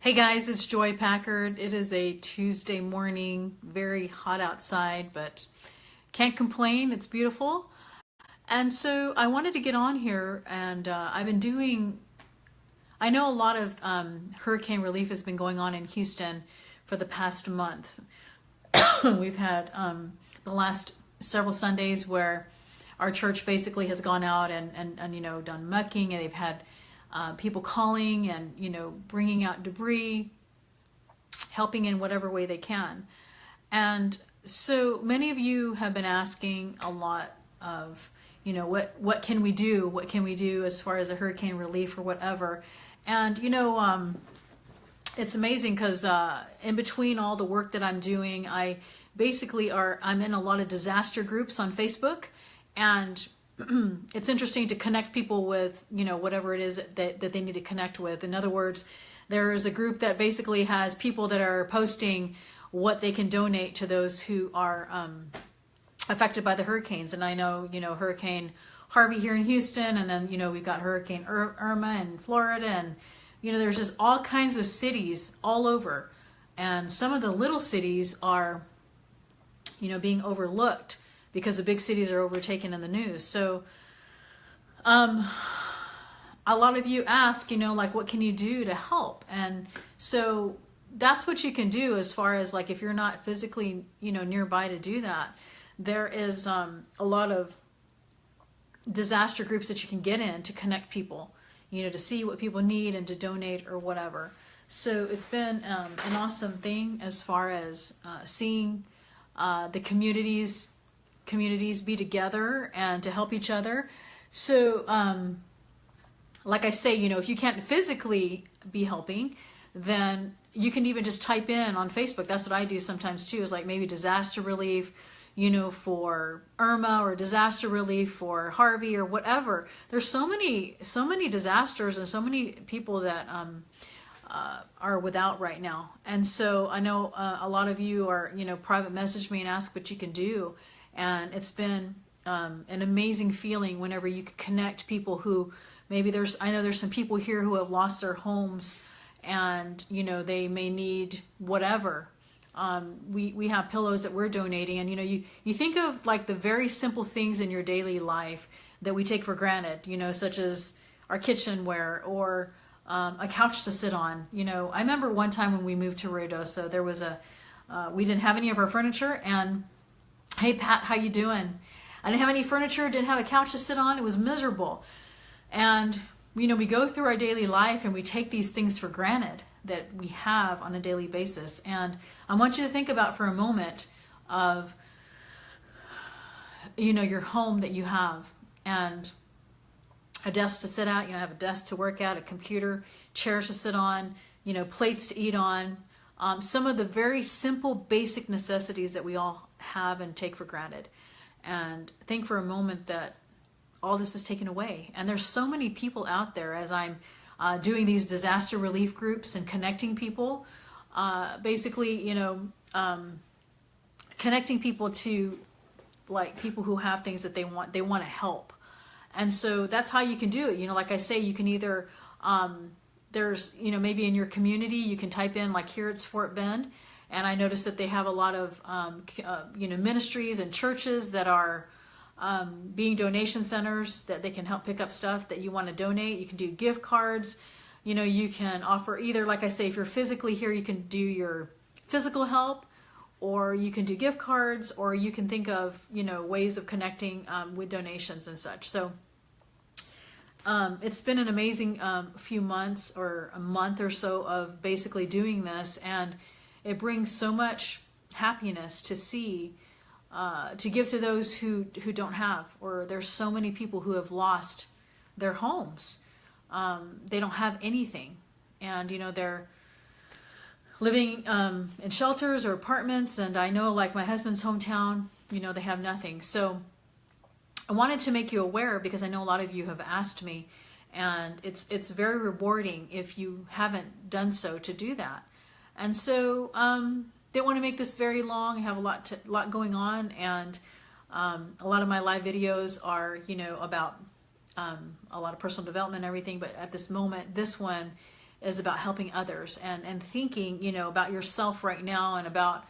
Hey guys, it's Joy Packard. It is a Tuesday morning, very hot outside, but can't complain. It's beautiful. And so I wanted to get on here, and I've been doing, I know a lot of hurricane relief has been going on in Houston for the past month. We've had the last several Sundays where our church basically has gone out and done mucking, and they've had people calling and bringing out debris, helping in whatever way they can. And so many of you have been asking a lot of, what can we do? What can we do as far as a hurricane relief or whatever? And it's amazing because in between all the work that I'm doing, I'm in a lot of disaster groups on Facebook, and it's interesting to connect people with whatever it is that they need to connect with. In other words, there's a group that basically has people that are posting what they can donate to those who are affected by the hurricanes. And I know Hurricane Harvey here in Houston, and then we've got Hurricane Irma in Florida, and there's just all kinds of cities all over, and some of the little cities are being overlooked because the big cities are overtaken in the news. So a lot of you ask, like, what can you do to help? And so that's what you can do as far as, like, if you're not physically nearby to do that. There is a lot of disaster groups that you can get in to connect people, to see what people need and to donate or whatever. So it's been an awesome thing as far as seeing the communities be together and to help each other. So like I say, if you can't physically be helping, then you can even just type in on Facebook. That's what I do sometimes too, is like maybe disaster relief for Irma, or disaster relief for Harvey, or whatever. There's so many disasters and so many people that are without right now. And so I know a lot of you are private message me and ask what you can do. And it's been an amazing feeling whenever you can connect people who maybe I know there's some people here who have lost their homes, and they may need whatever. We have pillows that we're donating, and you think of like the very simple things in your daily life that we take for granted, such as our kitchenware or a couch to sit on. I remember one time when we moved to Ruidoso, there was we didn't have any of our furniture, and hey Pat, how you doing? I didn't have any furniture, didn't have a couch to sit on. It was miserable. And we go through our daily life and we take these things for granted that we have on a daily basis. And I want you to think about for a moment of your home that you have, and a desk to sit at. I have a desk to work at, a computer, chairs to sit on, plates to eat on. Some of the very simple, basic necessities that we all have and take for granted. And think for a moment that all this is taken away. And there's so many people out there, as I'm doing these disaster relief groups and connecting people, basically, connecting people to like people who have things that they want to help. And so that's how you can do it. Like I say, you can either, there's, maybe in your community, you can type in, like here it's Fort Bend. And I noticed that they have a lot of, ministries and churches that are being donation centers that they can help pick up stuff that you want to donate. You can do gift cards. You can offer either, like I say, if you're physically here, you can do your physical help, or you can do gift cards, or you can think of, ways of connecting with donations and such. So it's been an amazing few months, or a month or so, of basically doing this, and it brings so much happiness to see, to give to those who don't have, or there's so many people who have lost their homes. They don't have anything, and they're living in shelters or apartments. And I know, like my husband's hometown, they have nothing. So I wanted to make you aware, because I know a lot of you have asked me, and it's very rewarding if you haven't done so to do that. And so didn't want to make this very long. I have a lot going on, and a lot of my live videos are about a lot of personal development and everything. But at this moment, this one is about helping others and thinking, you know, about yourself right now and about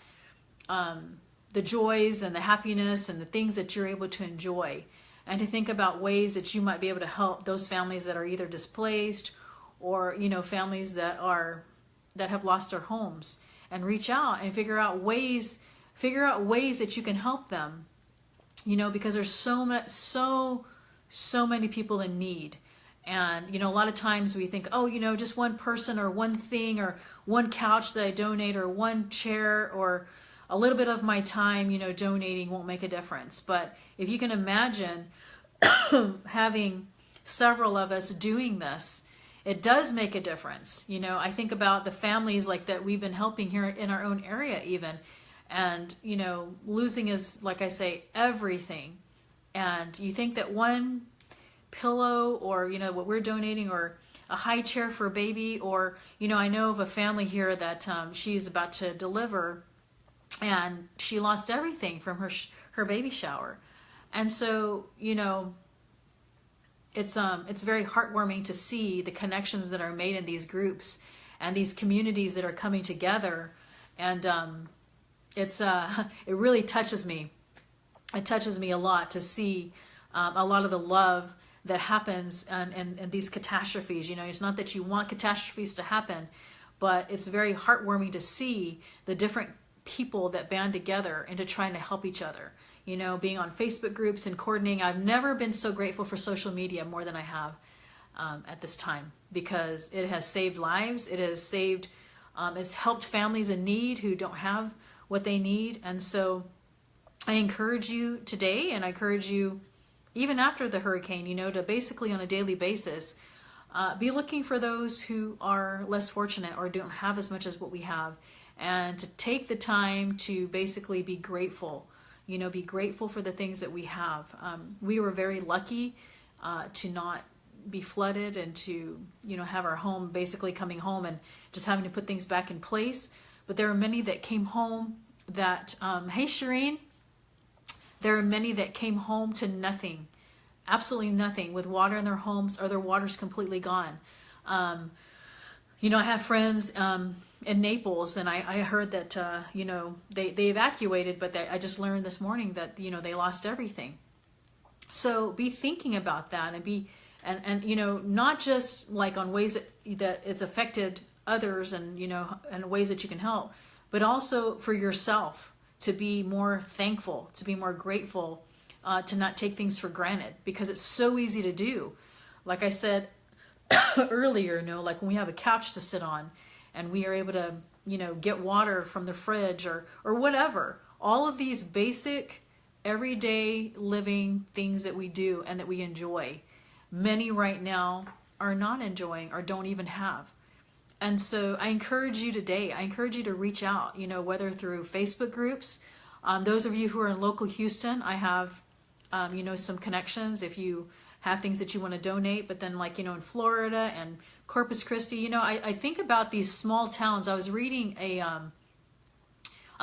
the joys and the happiness and the things that you're able to enjoy, and to think about ways that you might be able to help those families that are either displaced or, you know, families that have lost their homes, and reach out and figure out ways that you can help them, you know, because there's so many people in need. And, you know, a lot of times we think, oh, you know, just one person or one thing or one couch that I donate or one chair or a little bit of my time, you know, donating won't make a difference. But if you can imagine having several of us doing this, it does make a difference. You know, I think about the families like that we've been helping here in our own area even. And, you know, losing is, like I say, everything. And you think that one pillow or, you know, what we're donating, or a high chair for a baby, or, you know, I know of a family here that she's about to deliver and she lost everything from her baby shower. And so, you know, it's very heartwarming to see the connections that are made in these groups and these communities that are coming together. And it really touches me. It touches me a lot to see a lot of the love that happens in these catastrophes. You know, it's not that you want catastrophes to happen, but it's very heartwarming to see the different people that band together into trying to help each other. You know, being on Facebook groups and coordinating. I've never been so grateful for social media more than I have at this time, because it has saved lives. It has saved, it's helped families in need who don't have what they need. And so I encourage you today, and I encourage you even after the hurricane, you know, to basically on a daily basis, be looking for those who are less fortunate or don't have as much as what we have, and to take the time to basically be grateful. You know, be grateful for the things that we have. We were very lucky to not be flooded and to, you know, have our home basically coming home and just having to put things back in place. But there are many that came home that, hey Shireen, there are many that came home to nothing, absolutely nothing, with water in their homes, or their water's completely gone. You know, I have friends in Naples, and I heard that, you know, they evacuated, but I just learned this morning that, you know, they lost everything. So be thinking about that, and be, and you know, not just like on ways that it's affected others, and, you know, and ways that you can help, but also for yourself, to be more thankful, to be more grateful, to not take things for granted, because it's so easy to do. Like I said earlier, you know, like when we have a couch to sit on and we are able to, you know, get water from the fridge or whatever, all of these basic everyday living things that we do and that we enjoy, many right now are not enjoying or don't even have. And so I encourage you today, I encourage you to reach out, you know, whether through Facebook groups. Those of you who are in local Houston, I have, you know, some connections if you have things that you want to donate. But then, like, you know, in Florida and Corpus Christi, you know, I think about these small towns. I was reading a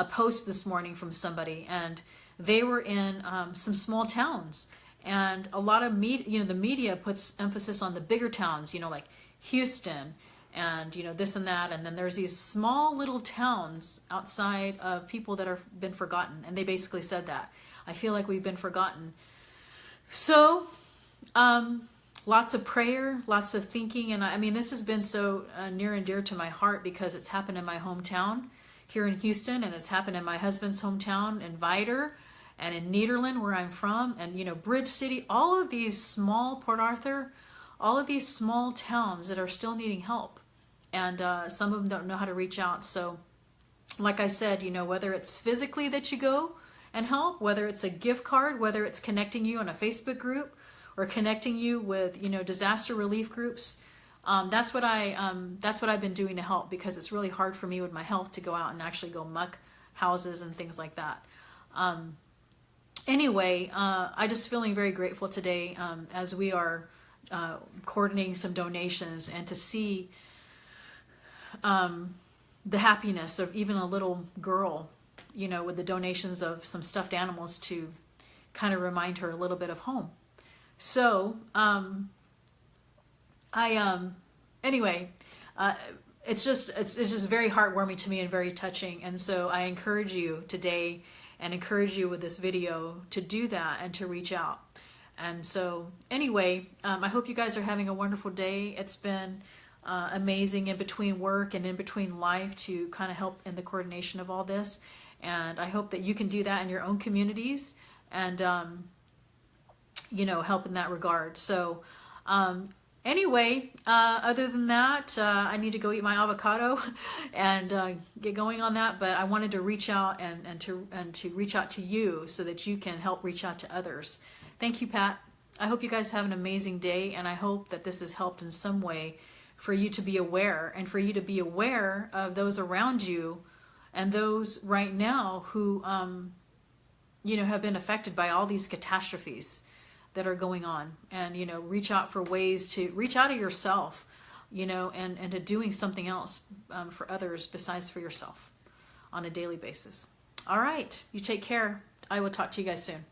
post this morning from somebody, and they were in some small towns. And a lot of media, you know, the media puts emphasis on the bigger towns, you know, like Houston, and, you know, this and that. And then there's these small little towns outside of people that have been forgotten. And they basically said that. I feel like we've been forgotten. So, lots of prayer, lots of thinking. And I mean, this has been so near and dear to my heart, because it's happened in my hometown here in Houston, and it's happened in my husband's hometown in Vidor, and in Nederland, where I'm from, and, you know, Bridge City, all of these small, Port Arthur, all of these small towns that are still needing help. And some of them don't know how to reach out. So, like I said, you know, whether it's physically that you go and help, whether it's a gift card, whether it's connecting you on a Facebook group, or connecting you with, you know, disaster relief groups, that's what I've been doing to help, because it's really hard for me with my health to go out and actually go muck houses and things like that. Anyway, I just feeling very grateful today as we are coordinating some donations, and to see the happiness of even a little girl, you know, with the donations of some stuffed animals to kind of remind her a little bit of home. So, anyway, it's just very heartwarming to me and very touching. And so I encourage you today and encourage you with this video to do that and to reach out. And so anyway, I hope you guys are having a wonderful day. It's been amazing in between work and in between life to kind of help in the coordination of all this. And I hope that you can do that in your own communities and, you know, help in that regard. So anyway, other than that, I need to go eat my avocado and get going on that. But I wanted to reach out and to reach out to you so that you can help reach out to others. Thank you, Pat. I hope you guys have an amazing day, and I hope that this has helped in some way for you to be aware, and for you to be aware of those around you and those right now who, you know, have been affected by all these catastrophes that are going on. And, you know, reach out for ways to reach out of yourself, you know, and to doing something else for others besides for yourself on a daily basis. All right, you take care. I will talk to you guys soon.